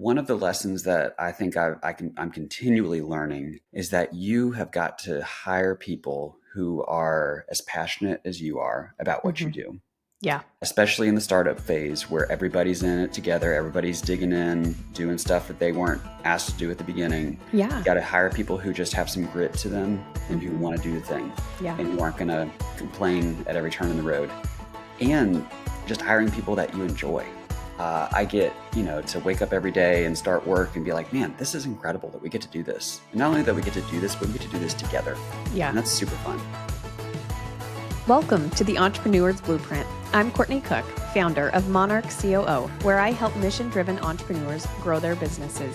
one of the lessons that I think I'm continually learning is that you have got to hire people who are as passionate as you are about what you Mhm. do, Yeah. especially in the startup phase where everybody's in it together, everybody's digging in, doing stuff that they weren't asked to do at the beginning. Yeah. You got to hire people who just have some grit to them and who Mhm. want to do the thing Yeah. and who aren't going to complain at every turn in the road. And just hiring people that you enjoy. I get, to wake up every day and start work and be like, man, this is incredible that we get to do this. And not only that we get to do this, but we get to do this together. Yeah. And that's super fun. Welcome to the Entrepreneur's Blueprint. I'm Courtney Cook, founder of Monarch COO, where I help mission-driven entrepreneurs grow their businesses.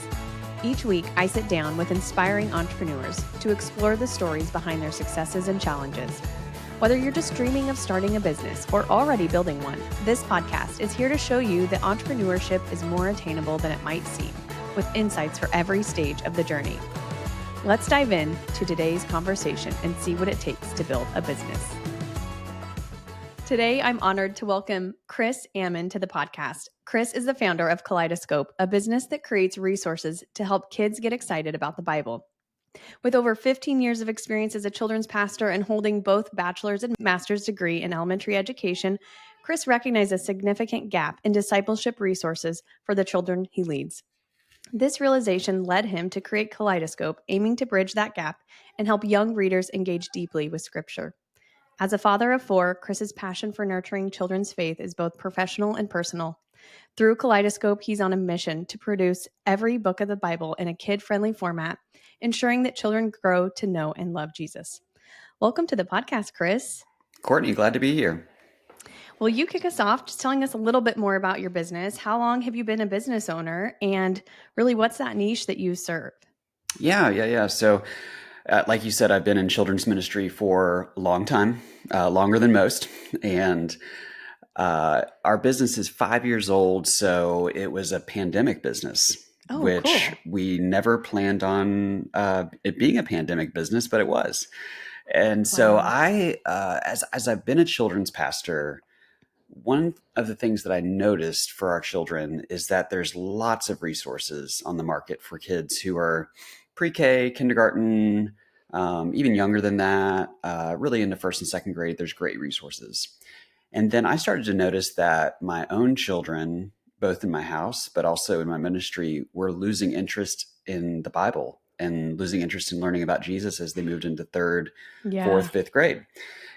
Each week, I sit down with inspiring entrepreneurs to explore the stories behind their successes and challenges. Whether you're just dreaming of starting a business or already building one, this podcast is here to show you that entrepreneurship is more attainable than it might seem, with insights for every stage of the journey. Let's dive in to today's conversation and see what it takes to build a business. Today, I'm honored to welcome Chris Ammen to the podcast. Chris is the founder of Kaleidoscope, a business that creates resources to help kids get excited about the Bible. With over 15 years of experience as a children's pastor and holding both bachelor's and master's degree in elementary education, Chris recognized a significant gap in discipleship resources for the children he leads. This realization led him to create Kaleidoscope, aiming to bridge that gap and help young readers engage deeply with Scripture. As a father of 4, Chris's passion for nurturing children's faith is both professional and personal. Through Kaleidoscope, he's on a mission to produce every book of the Bible in a kid-friendly format, ensuring that children grow to know and love Jesus. Welcome to the podcast, Chris. Courtney, glad to be here. Well, you kick us off just telling us a little bit more about your business. How long have you been a business owner? And really, what's that niche that you serve? Yeah. So, like you said, I've been in children's ministry for a long time, longer than most. And our business is 5 years old, so it was a pandemic business, Oh, which cool. we never planned on it being a pandemic business, but it was. And so Wow. as I've been a children's pastor, one of the things that I noticed for our children is that there's lots of resources on the market for kids who are pre-K, kindergarten, even younger than that, really into first and second grade. There's great resources. And then I started to notice that my own children, both in my house, but also in my ministry, were losing interest in the Bible and losing interest in learning about Jesus as they moved into third, Yeah. fourth, fifth grade.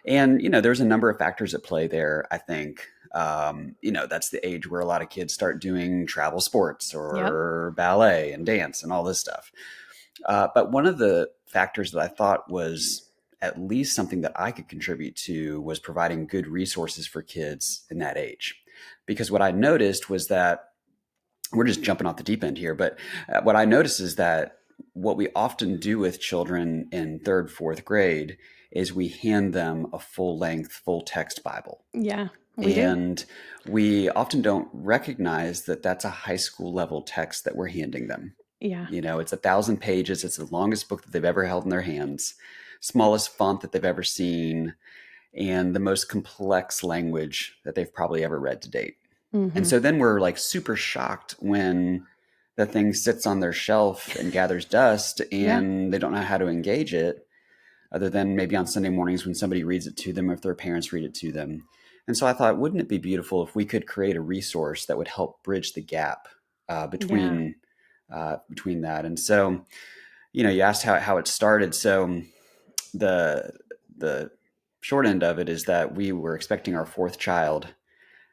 And, there's a number of factors at play there, I think. That's the age where a lot of kids start doing travel sports or ballet and dance and all this stuff. But one of the factors that I thought was at least something that I could contribute to was providing good resources for kids in that age. Because what I noticed was that we're just jumping off the deep end here, but what I noticed is that what we often do with children in third, fourth grade is we hand them a full-length, full-text Bible. Yeah, we do. And we often don't recognize that that's a high school level text that we're handing them. Yeah. It's 1,000 pages. It's the longest book that they've ever held in their hands, smallest font that they've ever seen, and the most complex language that they've probably ever read to date. Mm-hmm. And so then we're like super shocked when the thing sits on their shelf and gathers dust and they don't know how to engage it, other than maybe on Sunday mornings when somebody reads it to them or if their parents read it to them. And so I thought, wouldn't it be beautiful if we could create a resource that would help bridge the gap between that? And so, you asked how it started. So the short end of it is that we were expecting our fourth child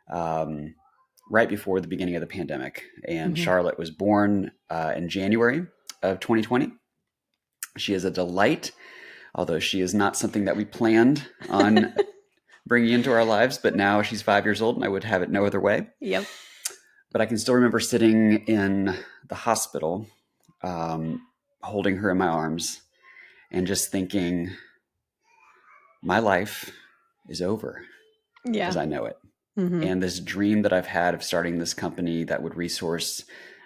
right before the beginning of the pandemic. And Charlotte was born in January of 2020. She is a delight, although she is not something that we planned on bringing into our lives. But now she's 5 years old and I would have it no other way. Yep. But I can still remember sitting in the hospital, holding her in my arms and just thinking, my life is over as I know it. Mm-hmm. And this dream that I've had of starting this company that would resource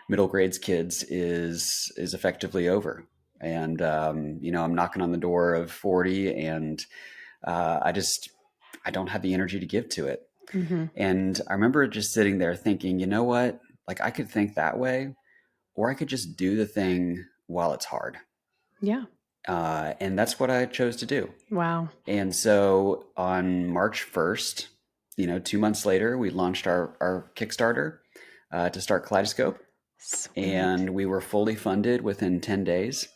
middle grades kids is effectively over. And, I'm knocking on the door of 40 and I don't have the energy to give to it. Mm-hmm. And I remember just sitting there thinking, you know what, like I could think that way, or I could just do the thing while it's hard. Yeah. And that's what I chose to do. Wow. And so on March 1st, 2 months later, we launched our Kickstarter to start Kaleidoscope. Sweet. And we were fully funded within 10 days,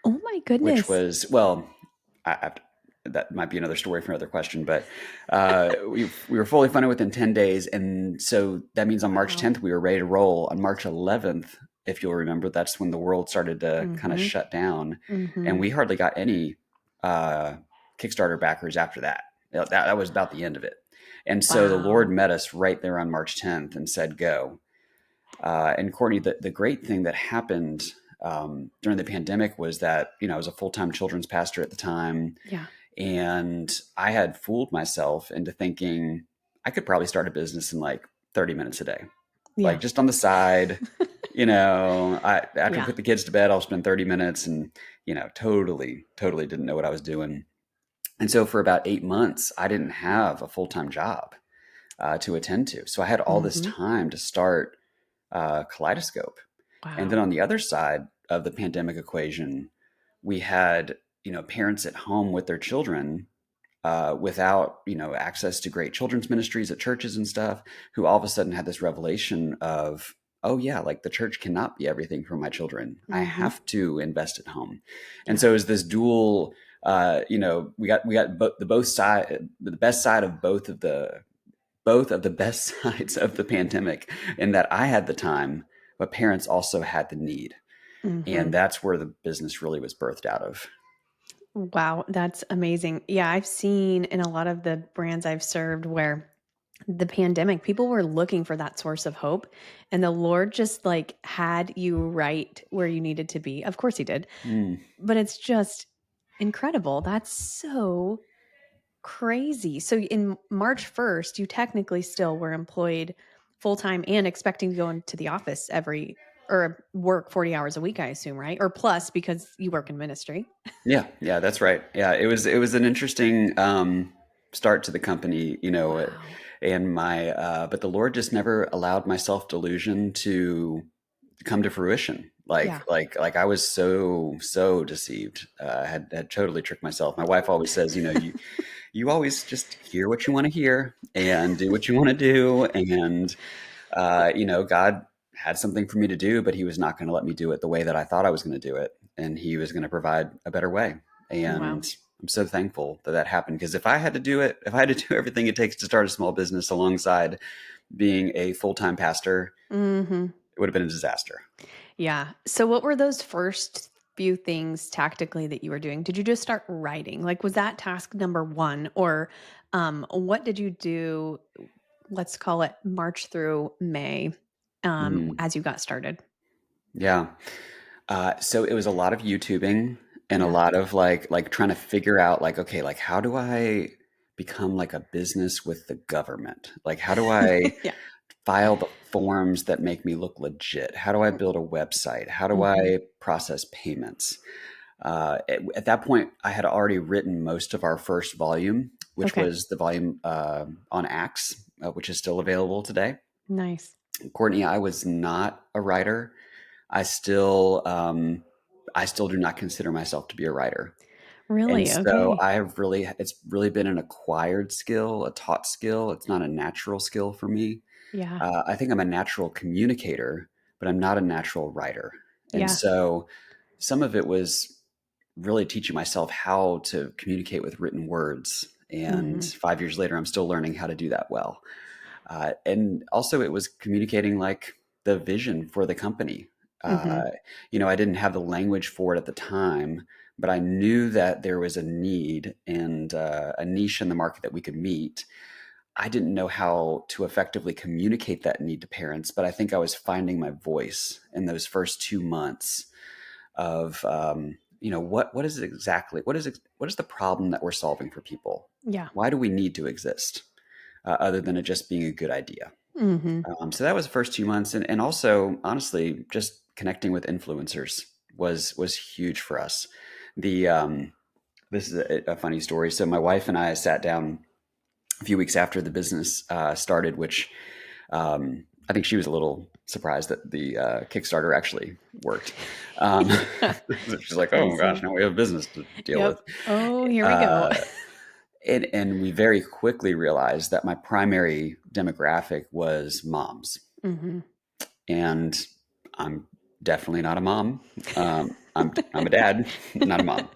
Oh my which goodness. was, well, that might be another story for another question, but we were fully funded within 10 days. And so that means on March Wow. 10th, we were ready to roll. On March 11th, if you'll remember, that's when the world started to kind of shut down. And we hardly got any Kickstarter backers after that. That was about the end of it. And so the Lord Wow. met us right there on March 10th and said, go. And Courtney, the great thing that happened during the pandemic was that, I was a full-time children's pastor at the time. Yeah. And I had fooled myself into thinking I could probably start a business in like 30 minutes a day, Yeah. like just on the side. After we Yeah. put the kids to bed, I'll spend 30 minutes and, totally didn't know what I was doing. And so for about 8 months, I didn't have a full-time job to attend to. So I had all this time to start Kaleidoscope. Wow. And then on the other side of the pandemic equation, we had, parents at home with their children without, access to great children's ministries at churches and stuff, who all of a sudden had this revelation of, oh yeah, like the church cannot be everything for my children. I have to invest at home. And so it was this dual, we got the best side of both of the best sides of the pandemic, in that I had the time, but parents also had the need. And that's where the business really was birthed out of. Wow, that's amazing. Yeah, I've seen in a lot of the brands I've served where the pandemic, people were looking for that source of hope, and the Lord just like had you right where you needed to be. Of course he did. But it's just incredible. That's so crazy. So in March 1st, you technically still were employed full-time and expecting to go into the office or work 40 hours a week, I assume, right? Or plus because you work in ministry. Yeah, that's right. Yeah, it was an interesting start to the company, Wow. and but the Lord just never allowed my self-delusion to come to fruition. Yeah. Like I was so deceived. Had totally tricked myself. My wife always says, you always just hear what you want to hear and do what you want to do. And, God had something for me to do, but he was not going to let me do it the way that I thought I was going to do it. And he was going to provide a better way. Wow. And I'm so thankful that happened, because if I had to do everything it takes to start a small business alongside being a full-time pastor, it would have been a disaster. Yeah. So what were those first few things tactically that you were doing? Did you just start writing? Like, was that task number one? Or what did you do, let's call it March through May, Mm, as you got started? yeah. So it was a lot of YouTubing and a Yeah. lot of like trying to figure out like, okay, like how do I become like a business with the government? Like how do I Yeah. file the forms that make me look legit? How do I build a website? How do Mhm. I process payments? At that point, I had already written most of our first volume, which Okay. was the volume on Acts, which is still available today. Nice. Courtney, I was not a writer. I still do not consider myself to be a writer. And Really? so Okay. it's really been an acquired skill, a taught skill. It's not a natural skill for me. Yeah. I think I'm a natural communicator, but I'm not a natural writer. And Yeah. so some of it was really teaching myself how to communicate with written words. And Mhm. 5 years later, I'm still learning how to do that well. And also, it was communicating like the vision for the company. Mhm. Uh, I didn't have the language for it at the time, but I knew that there was a need and a niche in the market that we could meet. I didn't know how to effectively communicate that need to parents, but I think I was finding my voice in those first 2 months of, what is it exactly? What is the problem that we're solving for people? Yeah. Why do we need to exist, other than it just being a good idea? Mhm. So that was the first 2 months, and also honestly, just connecting with influencers was huge for us. The This is a funny story. So my wife and I sat down a few weeks after the business started, which I think she was a little surprised that the Kickstarter actually worked. She's like, I oh gosh, see. now we have business to deal with. Yep. Oh, here we go. Uh, and we very quickly realized that my primary demographic was moms. Mm-hmm. And I'm definitely not a mom. I'm a dad, not a mom.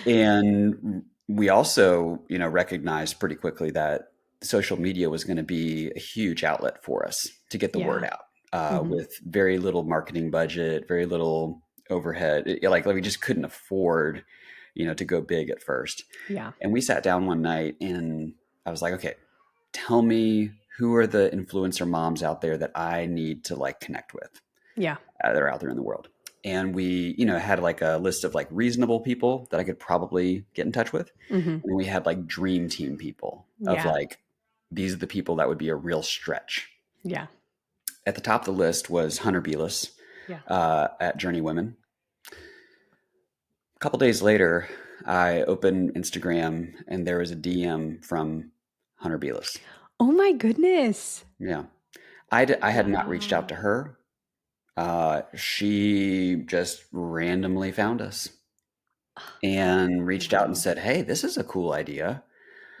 And we also, recognized pretty quickly that social media was going to be a huge outlet for us to get the word Yeah. out Mm-hmm. with very little marketing budget, very little overhead. Like we just couldn't afford, to go big at first. Yeah. And we sat down one night and I was like, okay, tell me who are the influencer moms out there that I need to like connect with Yeah. that are out there in the world. And we, had like a list of like reasonable people that I could probably get in touch with. Mm-hmm. And we had like dream team people of Yeah. like, these are the people that would be a real stretch. Yeah. At the top of the list was Hunter Belis Yeah. at Journey Women. A couple days later, I opened Instagram and there was a DM from Hunter Belis. Oh my goodness. Yeah. I had not reached out to Wow. her. She just randomly found us and reached out and Wow. said, hey, this is a cool idea.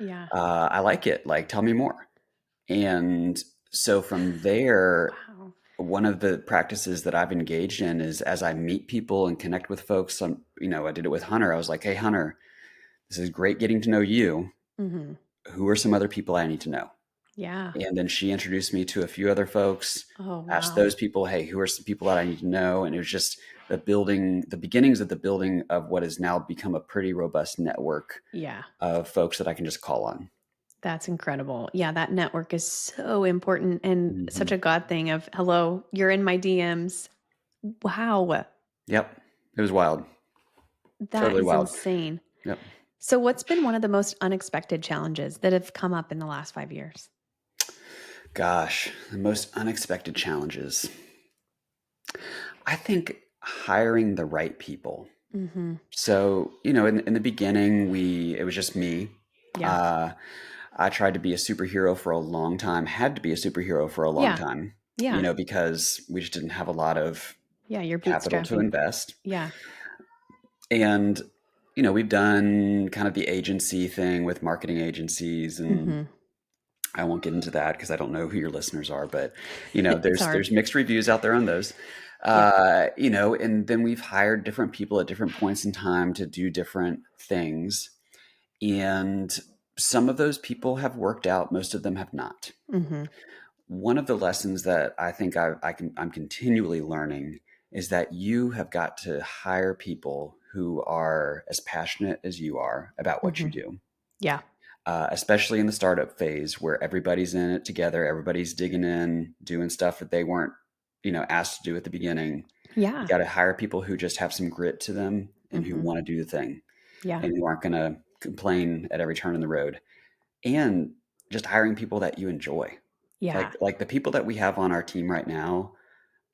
Yeah. I like it. Like, tell me more. And so from there, Wow. one of the practices that I've engaged in is as I meet people and connect with folks, I did it with Hunter. I was like, hey, Hunter, this is great getting to know you. Mm-hmm. Who are some other people I need to know? Yeah. And then she introduced me to a few other folks, Oh, asked wow. those people, hey, who are some people that I need to know? And it was just the beginnings of the building of what has now become a pretty robust network Yeah. of folks that I can just call on. That's incredible. Yeah, that network is so important and such Mm-hmm. a God thing of, hello, you're in my DMs. Wow. Yep. It was wild. That Totally is wild. insane. Yep. So what's been one of the most unexpected challenges that have come up in the last 5 years? Gosh, the most unexpected challenges. I think hiring the right people. Mm-hmm. So, in the beginning, it was just me. Yeah. Uh, I tried to be a superhero for a long time, had to be a superhero for a long Yeah. time, Yeah. because we just didn't have a lot of Yeah. You're capital to bootstrapping. invest. Yeah. And, we've done kind of the agency thing with marketing agencies, and Mm-hmm. I won't get into that because I don't know who your listeners are, but, It's hard. there's mixed reviews out there on those. Yep. And then we've hired different people at different points in time to do different things. And some of those people have worked out, most of them have not. Mm-hmm. One of the lessons that I think I'm continually learning is that you have got to hire people who are as passionate as you are about what Mm-hmm. you do, Yeah. especially in the startup phase where everybody's in it together, everybody's digging in, doing stuff that they weren't, asked to do at the beginning. You Yeah. got to hire people who just have some grit to them and who Mm-hmm. want to do the thing Yeah. and who aren't going to complain at every turn in the road. And just hiring people that you enjoy. Yeah. Like the people that we have on our team right now,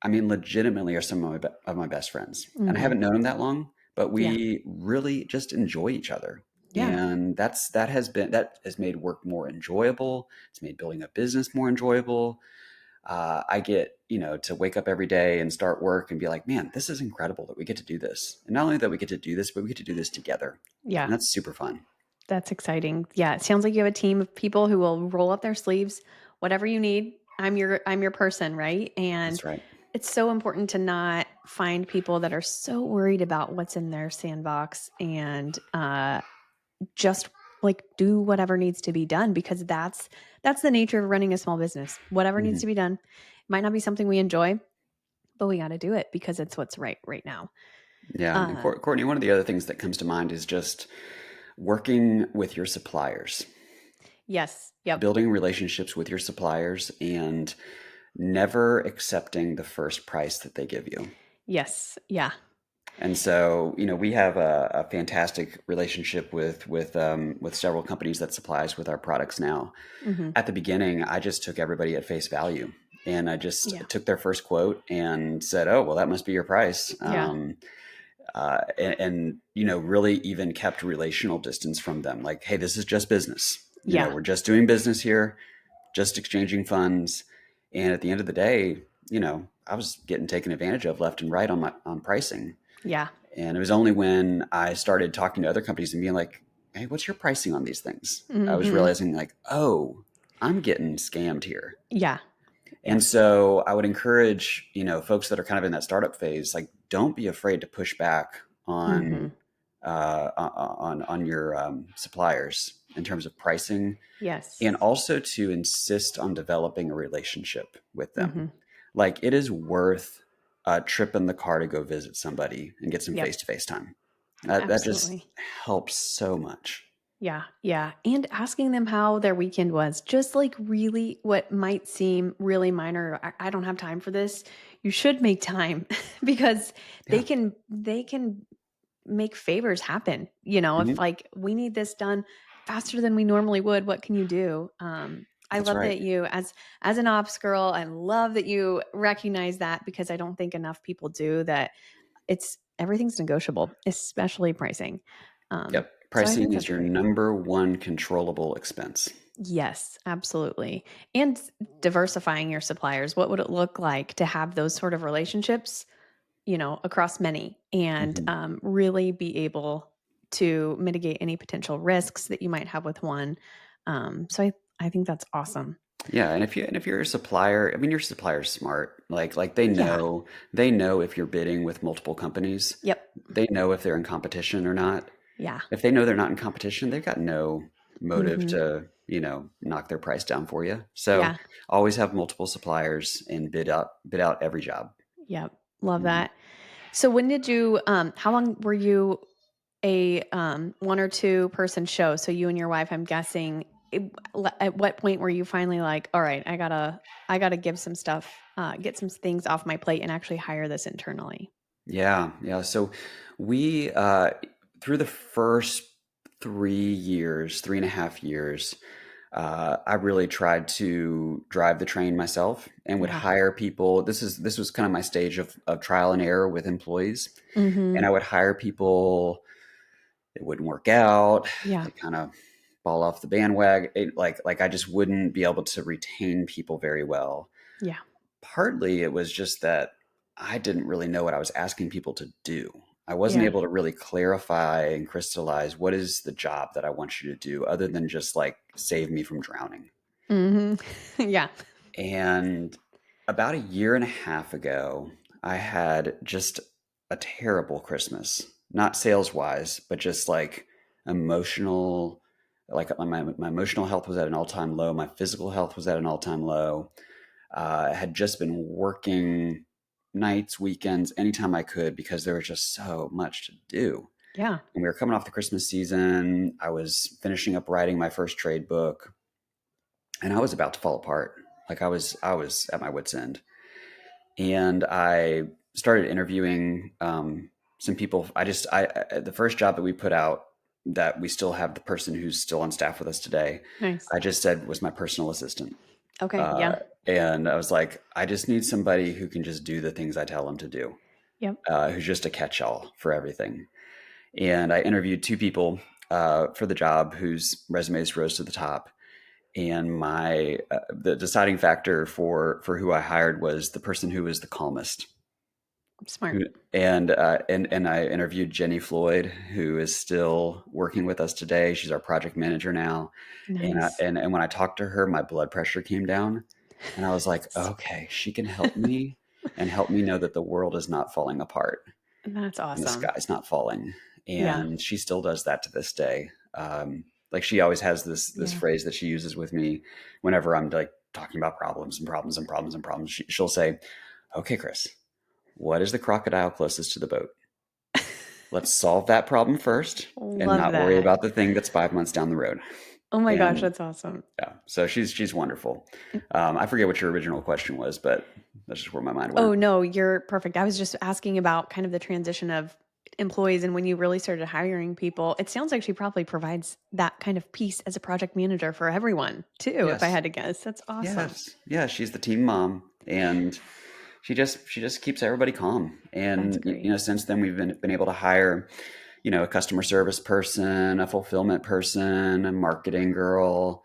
I mean, legitimately are some of my best friends. And I Mm-hmm. haven't known them that long, but Yeah. we really just enjoy each other. Yeah. And that has made work more enjoyable. It's made building a business more enjoyable. I get, to wake up every day and start work and be like, man, this is incredible that we get to do this. And not only that we get to do this, but we get to do this together. Yeah. And that's super fun. That's exciting. Yeah. It sounds like you have a team of people who will roll up their sleeves, whatever you need. I'm your person, right? And That's right. it's so important to not find people that are so worried about what's in their sandbox and just like do whatever needs to be done, because that's the nature of running a small business. Whatever needs Mhm. to be done. It might not be something we enjoy, but we got to do it because it's what's right now. Yeah. And Courtney, one of the other things that comes to mind is just working with your suppliers, Yes. Yep. building relationships with your suppliers, and never accepting the first price that they give you. Yes. Yeah. And so, we have a fantastic relationship with several companies that supply us with our products now. Mm-hmm. At the beginning, I just took everybody at face value, and I just Yeah. took their first quote and said, "Oh, well, that must be your price." Yeah. Really even kept relational distance from them. Like, hey, this is just business. Yeah. We're just doing business here, just exchanging funds. And at the end of the day, I was getting taken advantage of left and right on pricing. Yeah. And it was only when I started talking to other companies and being like, hey, what's your pricing on these things? I was Hmm. realizing like, oh, I'm getting scammed here. Yeah. And Yep. so I would encourage, folks that are kind of in that startup phase, like, don't be afraid to push back Hmm. on your suppliers in terms of pricing, Yes. and also to insist on developing a relationship with them. Hmm. Like, it is worth a trip in the car to go visit somebody and get some Yep. face-to-face time. That just Absolutely. helps so much. Yeah, yeah. And asking them how their weekend was, just like really what might seem really minor. I don't have time for this. You should make time because Yeah. they can make favors happen. If Hmm. like we need this done faster than we normally would, what can you do? I That's love right. that you as an ops girl, I love that you recognize that because I don't think enough people do that. Everything's negotiable, especially pricing. Yep. So I think Pricing is that's your great. number one controllable expense. Yes, absolutely. And diversifying your suppliers. What would it look like to have those sort of relationships, across many and Mhm. really be able to mitigate any potential risks that you might have with one. So I think that's awesome. Yeah, and if you're a supplier, I mean, your supplier's smart. Like they Yeah. know they know if you're bidding with multiple companies. Yep. They know if they're in competition or not. Yeah. If they know they're not in competition, they've got no motive Hmm. to, knock their price down for you. So Yeah. always have multiple suppliers and bid out every job. Yep. Love Mhm. that. So when did you how long were you a one or two person show? So you and your wife, I'm guessing at what point were you finally like, all right, I gotta give some stuff, get some things off my plate and actually hire this internally? Yeah, yeah. So we through the first 3 years, 3.5 years, I really tried to drive the train myself and would Yeah. hire people. This was kind of my stage of trial and error with employees. And I Mhm. would hire people, it wouldn't work out. Yeah. They kind of fall off the bandwagon. Like I just wouldn't be able to retain people very well. Yeah. Partly it was just that I didn't really know what I was asking people to do. I wasn't Yeah. able to really clarify and crystallize what is the job that I want you to do other than just like save me from drowning. Mhm. Yeah. And about a year and a half ago, I had just a terrible Christmas. Not sales wise, but just like emotional, like my emotional health was at an all-time low. My physical health was at an all-time low. I had just been working nights, weekends, anytime I could because there was just so much to do. Yeah. And we were coming off the Christmas season. I was finishing up writing my first trade book, and I was about to fall apart. Like I was at my wit's end, and I started interviewing some people. The first job that we put out, that we still have the person who's still on staff with us today, Nice. I just said was my personal assistant. Okay. Uh, Yeah. and I was like, I just need somebody who can just do the things I tell them to do, Yep. who's just a catch-all for everything. And I interviewed two people for the job whose resumes rose to the top. And the deciding factor for who I hired was the person who was the calmest. Smart. Who and I interviewed Jenny Floyd, who is still working with us today. She's our project manager now. Nice. And when I talked to her, my blood pressure came down, and I was like, okay, she can help me and help me know that the world is not falling apart That's and the awesome. sky's not falling. Yeah. And she still does that to this day. Like, she always has this Yeah. phrase that she uses with me whenever I'm like talking about problems and problems and problems and problems. She'll say, "Okay, Chris, what is the crocodile closest to the boat? Let's solve that problem first and Love not worry that. about the thing that's 5 months down the road." Oh my gosh, And that's awesome. yeah, so she's wonderful. I forget what your original question was, but that's just where my mind went. Oh, no, you're perfect. I was just asking about kind of the transition of employees and when you really started hiring people. It sounds like she probably provides that kind of piece as a project manager for everyone too, if I Yes, had to guess. That's awesome. yes, yeah. She's the team mom, and she just keeps everybody calm. That's And great. since then we've been able to hire, a customer service person, a fulfillment person, a marketing girl,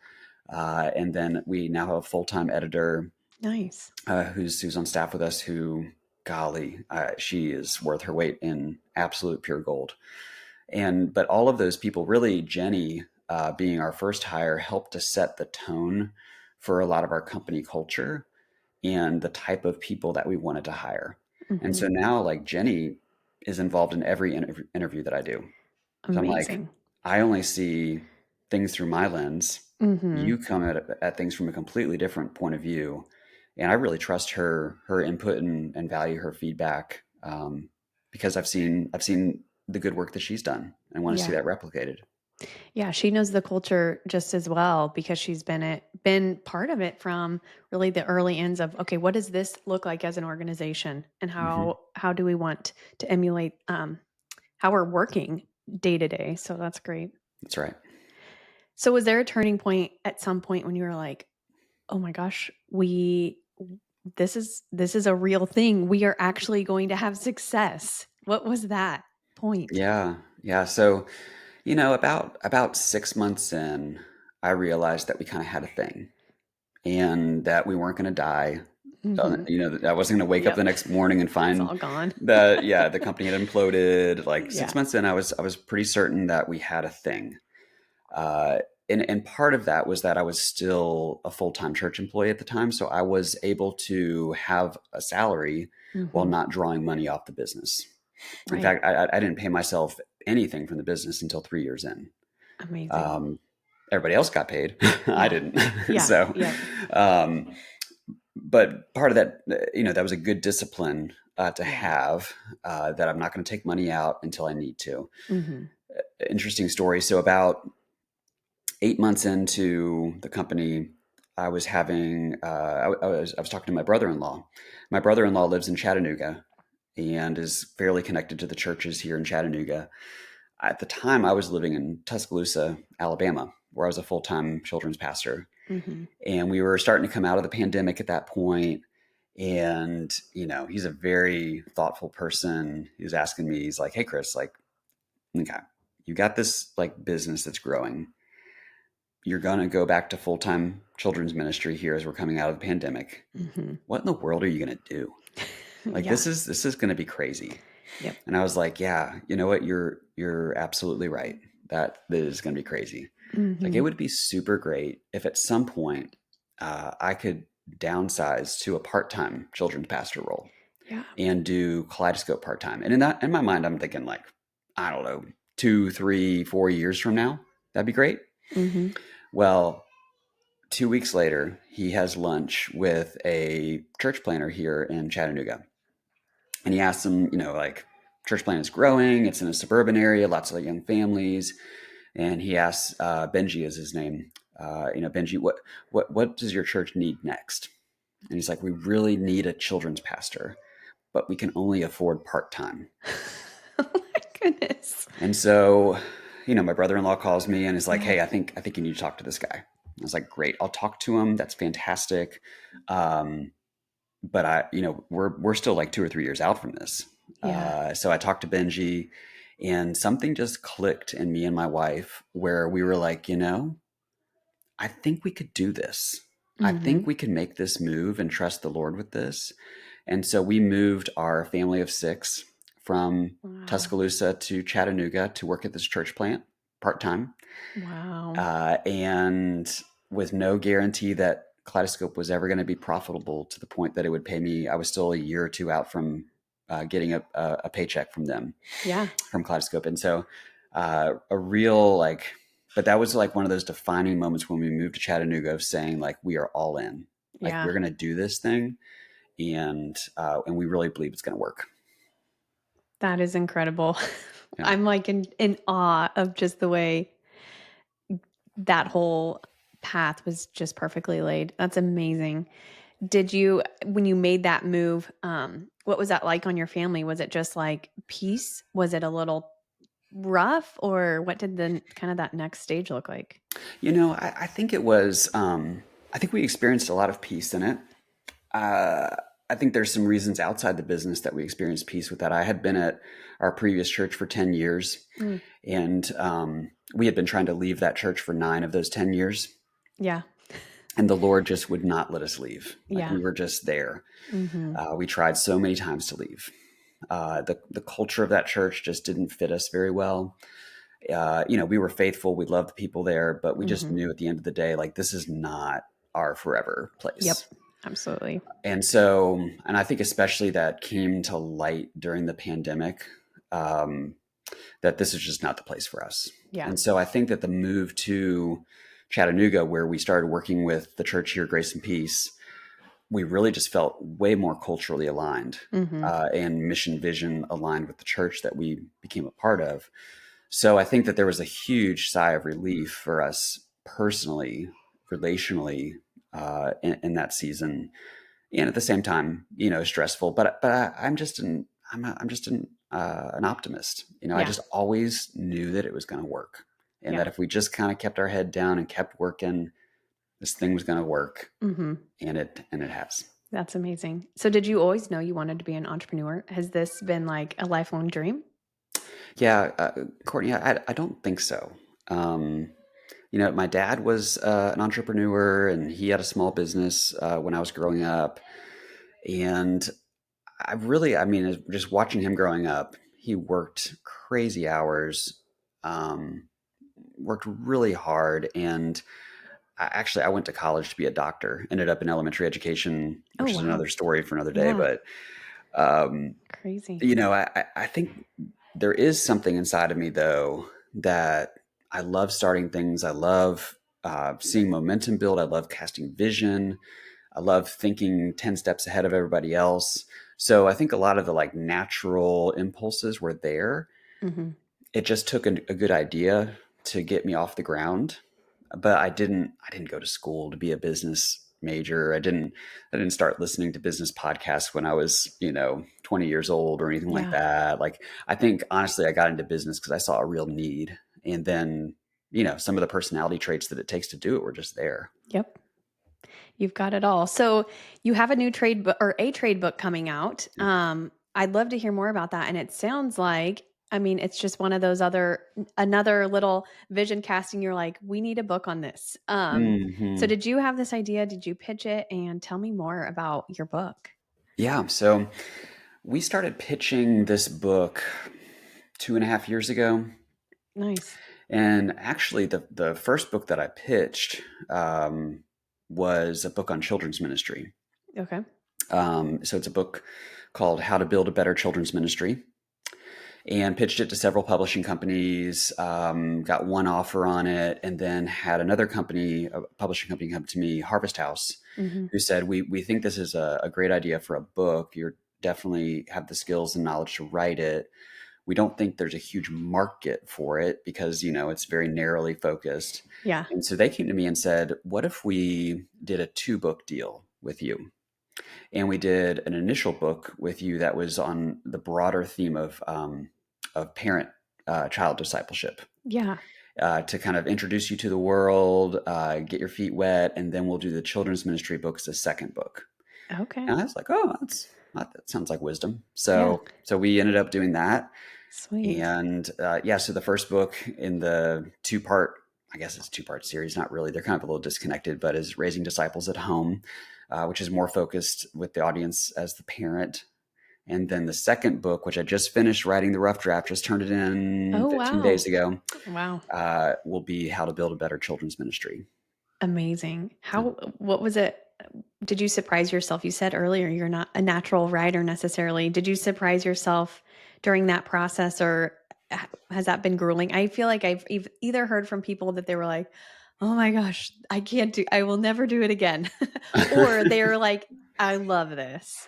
and then we now have a full-time editor. Nice. who's on staff with us, who, golly, she is worth her weight in absolute pure gold. But all of those people, really, Jenny, being our first hire, helped to set the tone for a lot of our company culture and the type of people that we wanted to hire. And so now, like, Jenny is involved in every interview that I do. So I'm like, Amazing. I only see things through my lens. Mm-hmm. You come at things from a completely different point of view. And I really trust her input and value her feedback, because I've seen the good work that she's done and want to see Yeah. that replicated. Yeah, she knows the culture just as well because she's been part of it from really the early ends of, okay, what does this look like as an organization, and Hmm. how do we want to emulate how we're working day to day? So that's great. That's right. So was there a turning point at some point when you were like, oh my gosh, this is a real thing. We are actually going to have success. What was that point? Yeah. Yeah. So, about 6 months in, I realized that we kind of had a thing and that we weren't going to die. Hmm. That I wasn't going to wake up the Yep. next morning and It's find all gone. that, yeah, the company had imploded. Like six Yeah. months in, I was pretty certain that we had a thing. Uh, and part of that was that I was still a full-time church employee at the time. So I was able to have a salary while Hmm. not drawing money off the business. In Right. fact, I didn't pay myself anything from the business until 3 years in. Amazing. Um, Everybody else got paid. I Yeah. didn't. Yeah. So, Yep. um, but part of that, that was a good discipline to Yeah. have, that I'm not going to take money out until I need to. Hmm. Interesting story. So about 8 months into the company, I was having, I was talking to my brother-in-law. My brother-in-law lives in Chattanooga and is fairly connected to the churches here in Chattanooga. At the time, I was living in Tuscaloosa, Alabama, where I was a full-time children's pastor. Hmm. And we were starting to come out of the pandemic at that point. And, he's a very thoughtful person. He was asking me, he's like, hey, Chris, like, okay, you got this like business that's growing. You're going to go back to full-time children's ministry here as we're coming out of the pandemic. Hmm. What in the world are you going to do? Like, Yeah. this is going to be crazy. Yep. And I was like, yeah, you know what? You're absolutely right. That is going to be crazy. Like, it Hmm. would be super great if at some point I could downsize to a part-time children's pastor role Yeah. and do Kaleidoscope part-time. And in my mind, I'm thinking like, I don't know, 2, 3, 4 years from now, that'd be great. Hmm. Well, 2 weeks later, he has lunch with a church planner here in Chattanooga. And he asks him, like, church plant is growing. It's in a suburban area, lots of like young families. And he asks, Benji is his name. Benji, what does your church need next? And he's like, we really need a children's pastor, but we can only afford part-time. Oh my goodness. And so, my brother-in-law calls me and is like, Yeah. hey, I think you need to talk to this guy. I was like, great, I'll talk to him. That's fantastic. Um, but we're still like 2 or 3 years out from this. Yeah. So I talked to Benji, and something just clicked in me and my wife where we were like, I think we could do this. I think Hmm. we can make this move and trust the Lord with this. And so we moved our family of 6 from Wow. Tuscaloosa to Chattanooga to work at this church plant part time, Wow. and with no guarantee that Kaleidoscope was ever going to be profitable to the point that it would pay me. I was still a year or two out from getting a paycheck from them, Yeah. from Kaleidoscope. And so a real like, but that was like one of those defining moments when we moved to Chattanooga of saying like, we are all in, like Yeah. we're going to do this thing. And we really believe it's going to work. That is incredible. Yeah. I'm like in awe of just the way that whole path was just perfectly laid. That's amazing. Did you, when you made that move, what was that like on your family? Was it just like peace? Was it a little rough, or what did the kind of that next stage look like? I think it was, I think we experienced a lot of peace in it. Uh, I think there's some reasons outside the business that we experienced peace with that. I had been at our previous church for 10 years, Mm, and we had been trying to leave that church for 9 of those 10 years. yeah. and the Lord just would not let us leave. Like Yeah. we were just there. Mm-hmm. We tried so many times to leave. The culture of that church just didn't fit us very well. We were faithful. We loved the people there, but we just Mm-hmm. knew at the end of the day, like this is not our forever place. Yep. Absolutely. And I think especially that came to light during the pandemic, um, that this is just not the place for us. Yeah. And so I think that the move to Chattanooga, where we started working with the church here, Grace and Peace, we really just felt way more culturally aligned, Mm-hmm. and mission vision aligned with the church that we became a part of. So I think that there was a huge sigh of relief for us personally, relationally, in that season, and at the same time, stressful. But I'm just an optimist. I Yeah. just always knew that it was going to work, and Yeah. that if we just kind of kept our head down and kept working, this thing was going to work, Mm-hmm. and it has. That's amazing. So did you always know you wanted to be an entrepreneur? Has this been like a lifelong dream? Yeah, Courtney, I don't think so. Um, my dad was an entrepreneur, and he had a small business when I was growing up. And I mean, just watching him growing up, he worked crazy hours, um, worked really hard. And I went to college to be a doctor, ended up in elementary education, Oh, which is wow. another story for another day. Yeah. But, um, Crazy. I think there is something inside of me, though, that I love starting things. I love seeing momentum build. I love casting vision. I love thinking 10 steps ahead of everybody else. So I think a lot of the like natural impulses were there. Mm-hmm. It just took a good idea to get me off the ground. But I didn't go to school to be a business major. I didn't start listening to business podcasts when I was, 20 years old or anything like Yeah. that. Like I think honestly I got into business because I saw a real need. And then, some of the personality traits that it takes to do it were just there. Yep. You've got it all. So you have a new trade book or a trade book coming out. I'd love to hear more about that. And it sounds like, I mean, it's just one of those another little vision casting. You're like, we need a book on this. So Hmm. did you have this idea? Did you pitch it? And tell me more about your book. Yeah. So we started pitching this book 2.5 years ago. Nice. And actually, the first book that I pitched um, was a book on children's ministry. Okay. So it's a book called How to Build a Better Children's Ministry, and pitched it to several publishing companies. Got one offer on it, and then had another company, a publishing company, come to me, Harvest House, Mm-hmm. who said, "We think this is a great idea for a book. You're definitely have the skills and knowledge to write it. We don't think there's a huge market for it because, it's very narrowly focused." Yeah. And so they came to me and said, "What if we did a 2-book deal with you?" And we did an initial book with you that was on the broader theme of parent child discipleship, Yeah. to kind of introduce you to the world, get your feet wet, and then we'll do the children's ministry book as a second book. Okay. And I was like, "Oh, that sounds like wisdom." Yeah. So we ended up doing that. Sweet. And yeah, so the first book in the I guess it's a 2-part series, not really. They're kind of a little disconnected, but is Raising Disciples at Home, which is more focused with the audience as the parent. And then the second book, which I just finished writing the rough draft, just turned it in Oh, 15 wow. days ago, Wow. will be How to Build a Better Children's Ministry. Amazing. Yeah. What was it? Did you surprise yourself? You said earlier you're not a natural writer necessarily. Did you surprise yourself during that process, or has that been grueling? I feel like I've either heard from people that they were like, "Oh my gosh, I will never do it again." Or they're like, "I love this."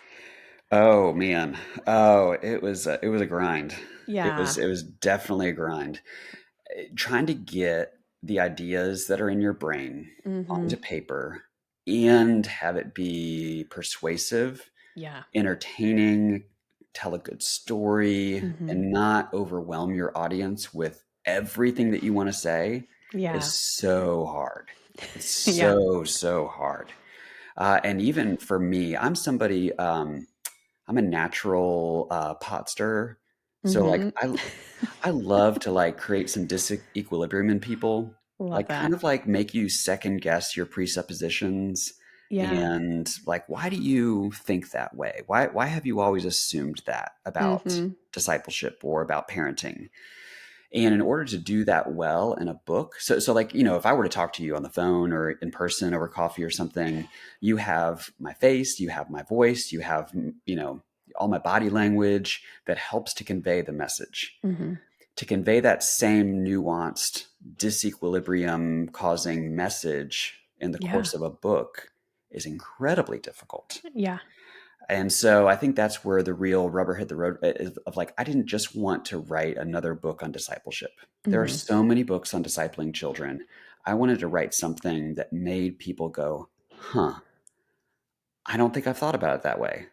Oh man. Oh, it was a grind. Yeah. It was definitely a grind. Trying to get the ideas that are in your brain onto Mhm. paper and have it be persuasive, Yeah. entertaining, tell a good story, Mhm. and not overwhelm your audience with everything that you want to say is Yeah. so hard. It's Yeah. so hard. And even for me, I'm a natural pot stirrer. So like Mhm. I love to like create some disequilibrium in people. Love like that. kind of like make you second guess your presuppositions Yeah. and like why do you think that way? Why have you always assumed that about Mhm. discipleship or about parenting? And in order to do that well in a book, so like, if I were to talk to you on the phone or in person over coffee or something, you have my face, you have my voice, you have, all my body language that helps to convey the message. Mhm. To convey that same nuanced, disequilibrium causing message in the Yeah. course of a book is incredibly difficult. Yeah. And so I think that's where the real rubber hit the road is of like, I didn't just want to write another book on discipleship. There are Mhm. so many books on discipling children. I wanted to write something that made people go, huh, I don't think I've thought about it that way.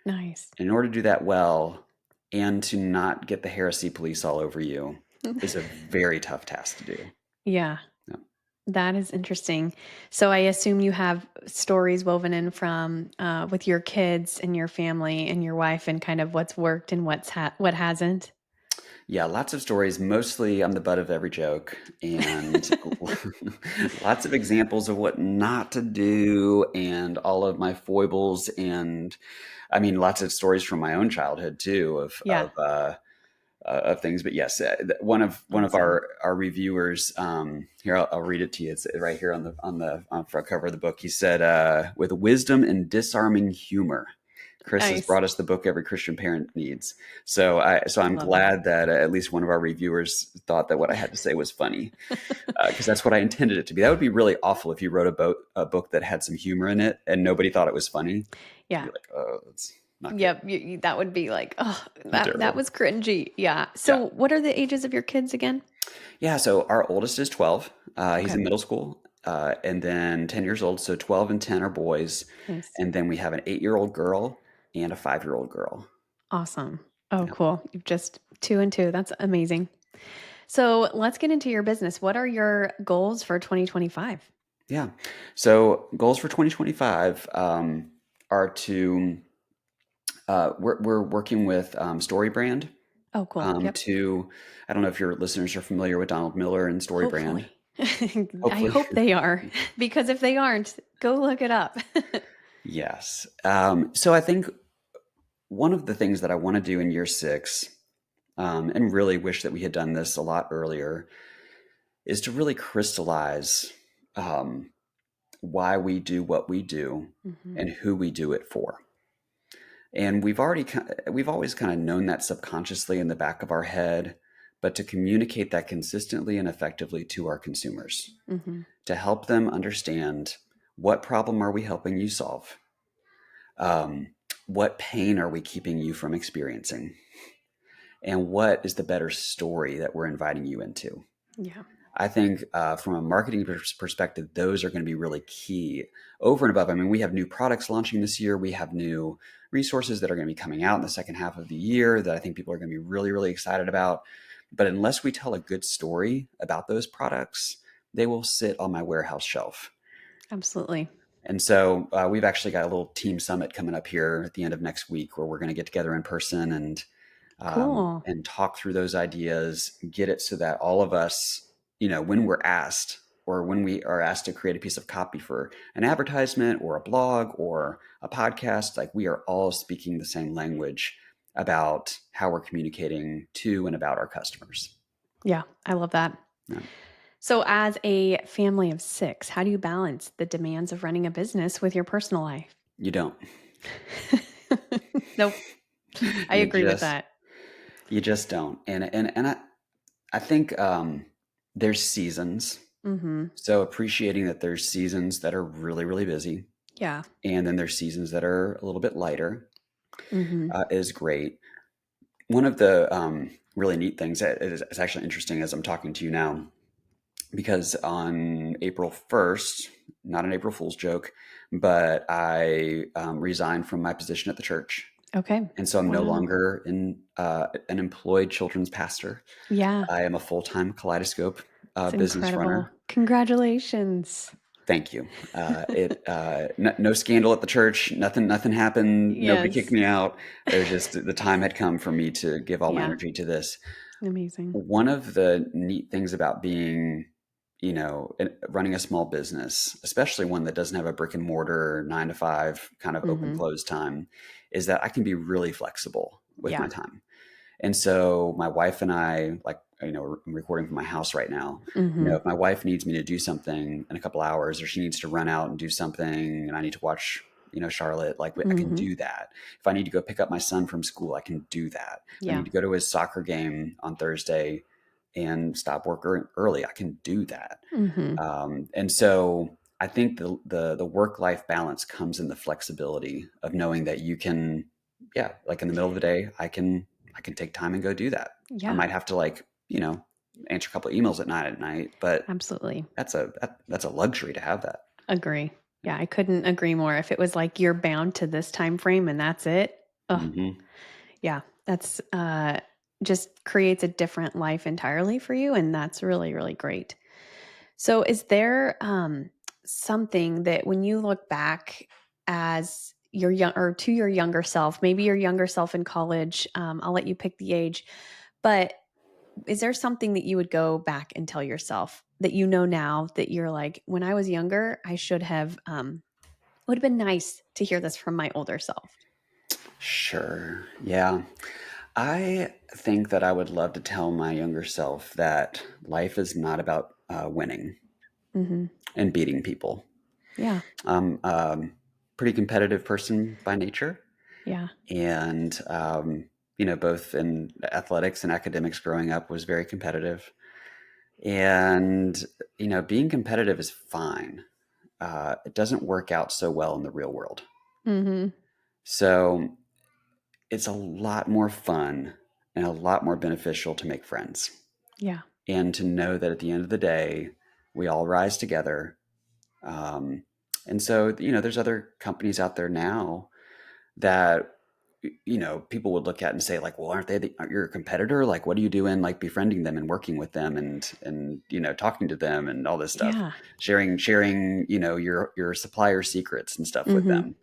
Nice. And in order to do that well and to not get the heresy police all over you is a very tough task to do. Yeah. Yeah. That is interesting. So I assume you have stories woven in from with your kids and your family and your wife and kind of what's worked and what hasn't. Yeah, lots of stories. Mostly I'm the butt of every joke and lots of examples of what not to do and all of my foibles. And I mean, lots of stories from my own childhood too Yeah. of things. But yes, one of Awesome. our reviewers, here, I'll read it to you. It's right here on the front cover of the book. He said, with wisdom and disarming humor, Chris has Nice. brought us the book every Christian parent needs. So I'm Love that. glad that at least one of our reviewers thought that what I had to say was funny, because that's what I intended it to be. That would be really awful if you wrote a book that had some humor in it and nobody thought it was funny. Yeah. You're like, oh, that's not good. Yep. That would be like, oh, that Terrible. was cringy. Yeah. Yeah. So what are the ages of your kids again? Yeah. So our oldest is 12. He's Okay. in middle school, and then 10 years old. So 12 and 10 are boys. Nice. And then we have an 8-year-old girl and a 5-year-old girl. Awesome. Oh, Yeah. cool. You've just 2 and 2. That's amazing. So let's get into your business. What are your goals for 2025? Yeah. So goals for 2025 are to we're working with StoryBrand Oh, cool. Yep. to I don't know if your listeners are familiar with Donald Miller and StoryBrand. Hopefully. I Hopefully, hope they are, because if they aren't, go look it up. yes. So I think one of the things that I want to do in year 6, and really wish that we had done this a lot earlier, is to really crystallize um, why we do what we do Mhm. and who we do it for. And we've always kind of known that subconsciously in the back of our head, but to communicate that consistently and effectively to our consumers, Mhm. to help them understand what problem are we helping you solve? What pain are we keeping you from experiencing? And what is the better story that we're inviting you into? Yeah. I think from a marketing perspective, those are going to be really key over and above. I mean, we have new products launching this year. We have new resources that are going to be coming out in the second half of the year that I think people are going to be really, really excited about. But unless we tell a good story about those products, they will sit on my warehouse shelf. Absolutely. And so we've actually got a little team summit coming up here at the end of next week where we're going to get together in person Cool. and talk through those ideas, get it so that all of us, when we're asked or when we are asked to create a piece of copy for an advertisement or a blog or a podcast, like we are all speaking the same language about how we're communicating to and about our customers. Yeah, I love that. Yeah. So, as a family of 6, how do you balance the demands of running a business with your personal life? You don't. Nope. I You agree with just that. you just don't. And I think there's seasons. Mhm. So appreciating that there's seasons that are really, really busy, Yeah. and then there's seasons that are a little bit lighter Mhm. is great. One of the really neat things that is actually interesting as I'm talking to you now, because on April 1st, not an April Fool's joke, but I resigned from my position at the church. Okay. And so I'm no Wow. longer an employed children's pastor. Yeah. I am a full-time Kaleidoscope It's business incredible. runner. Congratulations. Thank you. No scandal at the church. Nothing happened. Nobody kicked Yes. me out. It was just the time had come for me to give all my Yeah. energy to this. Amazing. One of the neat things about being, running a small business, especially one that doesn't have a brick and mortar 9 to 5 kind of open Mm-hmm. close time, is that I can be really flexible with my Yeah. time. And so my wife and I, like, I'm recording from my house right now. Mm-hmm. If my wife needs me to do something in a couple hours, or she needs to run out and do something and I need to watch, Charlotte, like I can Mm-hmm. do that. If I need to go pick up my son from school, I can do that. If I Yeah. need to go to his soccer game on Thursday and stop work early, I can do that. Mm-hmm. And so I think the work-life balance comes in the flexibility of knowing that you can, yeah, like in the middle of the day, I can take time and go do that. I Yeah. might have to answer a couple of emails at night, but Absolutely. that's a luxury to have that. Agree. Yeah. Yeah, I couldn't agree more. If it was like you're bound to this time frame and that's it, oh, Hmm. yeah, that's just creates a different life entirely for you, and that's really really great. So, is there something that when you look back as your young or to your younger self, maybe your younger self in college, I'll let you pick the age, but is there something that you would go back and tell yourself that you know now that you're like, when I was younger, I should have, would have been nice to hear this from my older self? Sure. Yeah. I think that I would love to tell my younger self that life is not about winning Hmm. and beating people. Yeah. I'm pretty competitive person by nature, Yeah. and both in athletics and academics growing up was very competitive. And being competitive is fine. It doesn't work out so well in the real world. Hmm. So it's a lot more fun and a lot more beneficial to make friends Yeah. and to know that at the end of the day, we all rise together. Um, and so, there's other companies out there now that people would look at and say, like, well, aren't you a competitor? Like, what are you doing, like befriending them and working with them and talking to them and all this stuff, Yeah. sharing your supplier secrets and stuff with Hmm. them.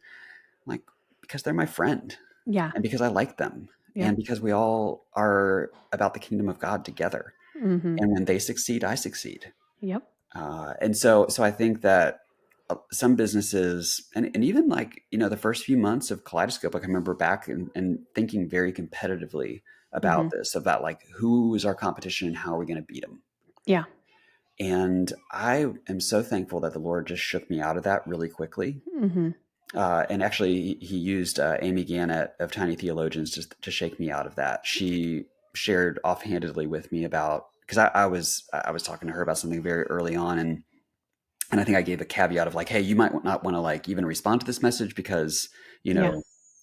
Like, because they're my friend Yeah. and because I like them and Yep. because we all are about the kingdom of God together. Hmm. And when they succeed, I succeed. Yep. And so I think that some businesses, and even like, the first few months of Kaleidoscope, like I remember back and thinking very competitively Hmm. about this, about like, who is our competition and how are we going to beat them? Yeah. And I am so thankful that the Lord just shook me out of that really quickly. Hmm. And actually, he used Amy Gannett of Tiny Theologians to shake me out of that. She shared offhandedly with me about, because I was talking to her about something very early on, and I think I gave a caveat of like, hey, you might not want to like even respond to this message because Yeah.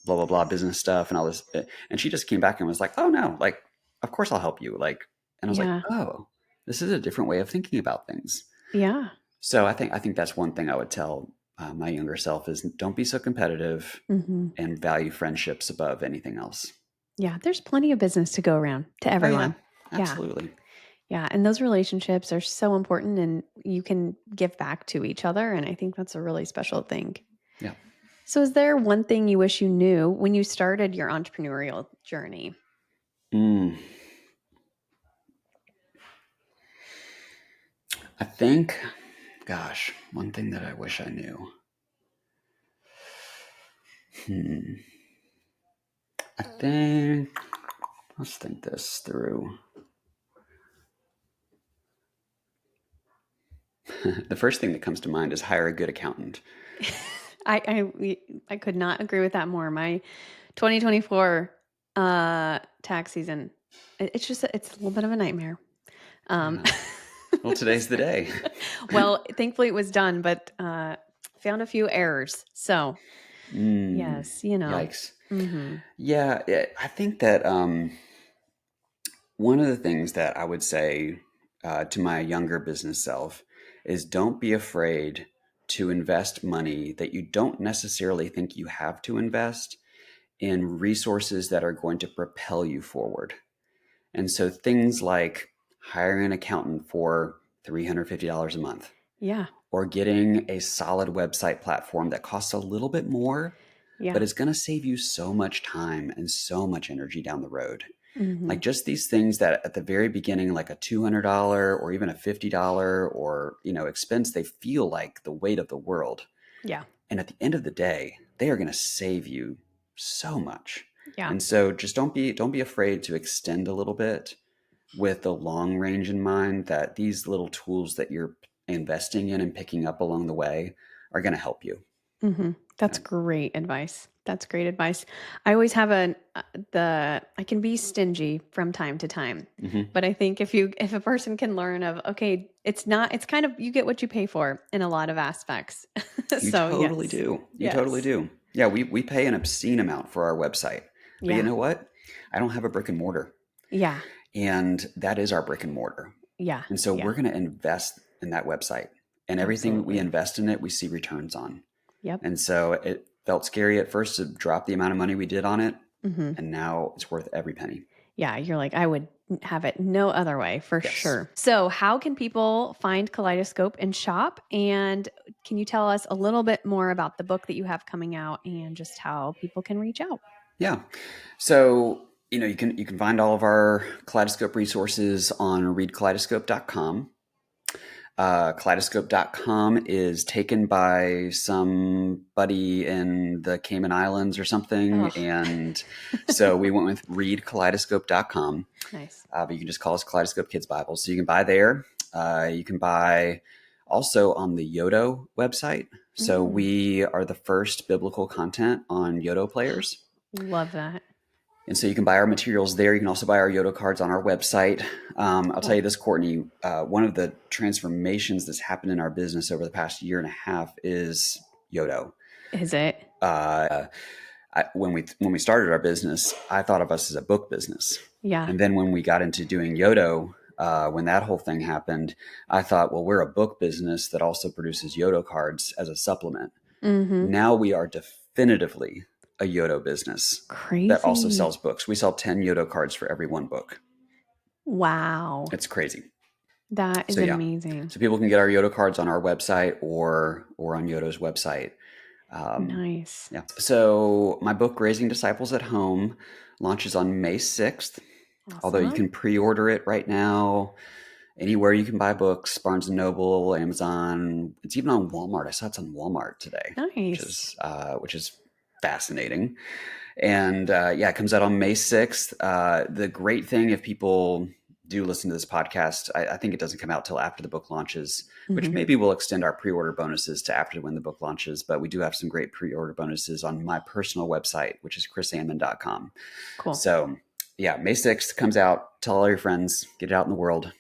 blah blah blah business stuff and all this. And she just came back and was like, oh no, like of course I'll help you. Like, and I was like, Yeah. oh, this is a different way of thinking about things. Yeah. So I think that's one thing I would tell my younger self is don't be so competitive Hmm. and value friendships above anything else. Yeah. There's plenty of business to go around to Oh yeah, everyone. Yeah. absolutely. Yeah. And those relationships are so important and you can give back to each other. And I think that's a really special thing. Yeah. So, is there one thing you wish you knew when you started your entrepreneurial journey? Mm, I think, gosh, one thing that I wish I knew. Hmm. I think, let's think this through. The first thing that comes to mind is hire a good accountant. I could not agree with that more. My 2024 tax season, it's just it's a little bit of a nightmare. Um, Yeah. Well, today's the day. well, thankfully it was done, but found a few errors. So Mm, yes, you know. yikes. Hmm. Yeah, I think that one of the things that I would say to my younger business self is don't be afraid to invest money that you don't necessarily think you have to invest in resources that are going to propel you forward. And so things like hiring an accountant for $350 a month Yeah, or getting a solid website platform that costs a little bit more, yeah, but it's going to save you so much time and so much energy down the road. Like just these things that at the very beginning, like a $200 or even a $50 or, expense, they feel like the weight of the world. Yeah. And at the end of the day, they are going to save you so much. Yeah. And so just don't be afraid to extend a little bit with the long range in mind, that these little tools that you're investing in and picking up along the way are going to help you. That's great advice. That's great advice. I always have I can be stingy from time to time, but I think if a person can learn okay, it's kind of, you get what you pay for in a lot of aspects. You So totally yes. do. You Yes. totally do. Yeah. We pay an obscene amount for our website, but Yeah. you know what? I don't have a brick and mortar, Yeah. and that is our brick and mortar. Yeah. And so Yeah. we're going to invest in that website, and everything we Absolutely. invest in it, we see returns on. Yep. And so it felt scary at first to drop the amount of money we did on it. Mm-hmm. And now it's worth every penny. Yeah. You're like, I would have it no other way, for Yes. sure. So how can people find Kaleidoscope and shop? And can you tell us a little bit more about the book that you have coming out and just how people can reach out? Yeah. So, you can find all of our Kaleidoscope resources on readkaleidoscope.com. Kaleidoscope.com is taken by somebody in the Cayman Islands or something. Oh. And so we went with readkaleidoscope.com. Nice. But you can just call us Kaleidoscope Kids Bibles. So you can buy there. You can buy also on the Yoto website. So we are the first biblical content on Yoto players. Love that. And so you can buy our materials there. You can also buy our Yoto cards on our website. I'll tell you this, Courtney, one of the transformations that's happened in our business over the past year and a half is Yoto. Is it? When we started our business, I thought of us as a book business. Yeah. And then when we got into doing Yoto, when that whole thing happened, I thought, well, we're a book business that also produces Yoto cards as a supplement. Now we are definitively a Yoto business that also sells books. We sell 10 Yoto cards for every one book. Wow. It's crazy. That is amazing. So people can get our Yoto cards on our website or on Yoto's website. Nice. Yeah. So my book, Raising Disciples at Home, launches on May 6th. Awesome. Although you can pre-order it right now anywhere you can buy books, Barnes & Noble, Amazon. It's even on Walmart. I saw it's on Walmart today. Nice. Which is fascinating. And it comes out on May 6th. The great thing, if people do listen to this podcast, I think it doesn't come out till after the book launches, which maybe we'll extend our pre-order bonuses to after when the book launches. But we do have some great pre-order bonuses on my personal website, which is chrisammen.com. Cool. So May 6th comes out. Tell all your friends, get it out in the world.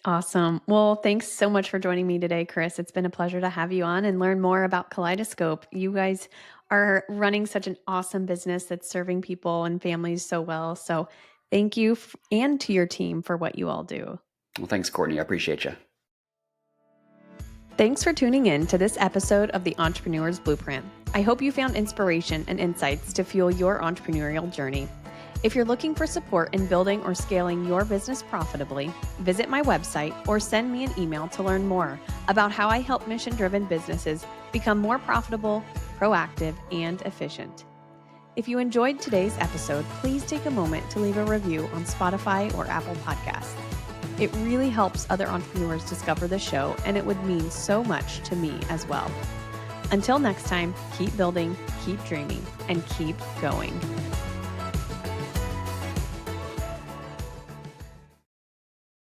Awesome. Well, thanks so much for joining me today, Chris. It's been a pleasure to have you on and learn more about Kaleidoscope. You guys are running such an awesome business that's serving people and families so well. So thank you and to your team for what you all do. Well, thanks, Courtney. I appreciate you. Thanks for tuning in to this episode of the Entrepreneur's Blueprint. I hope you found inspiration and insights to fuel your entrepreneurial journey. If you're looking for support in building or scaling your business profitably, visit my website or send me an email to learn more about how I help mission-driven businesses become more profitable, proactive, and efficient. If you enjoyed today's episode, please take a moment to leave a review on Spotify or Apple Podcasts. It really helps other entrepreneurs discover the show, and it would mean so much to me as well. Until next time, keep building, keep dreaming, and keep going.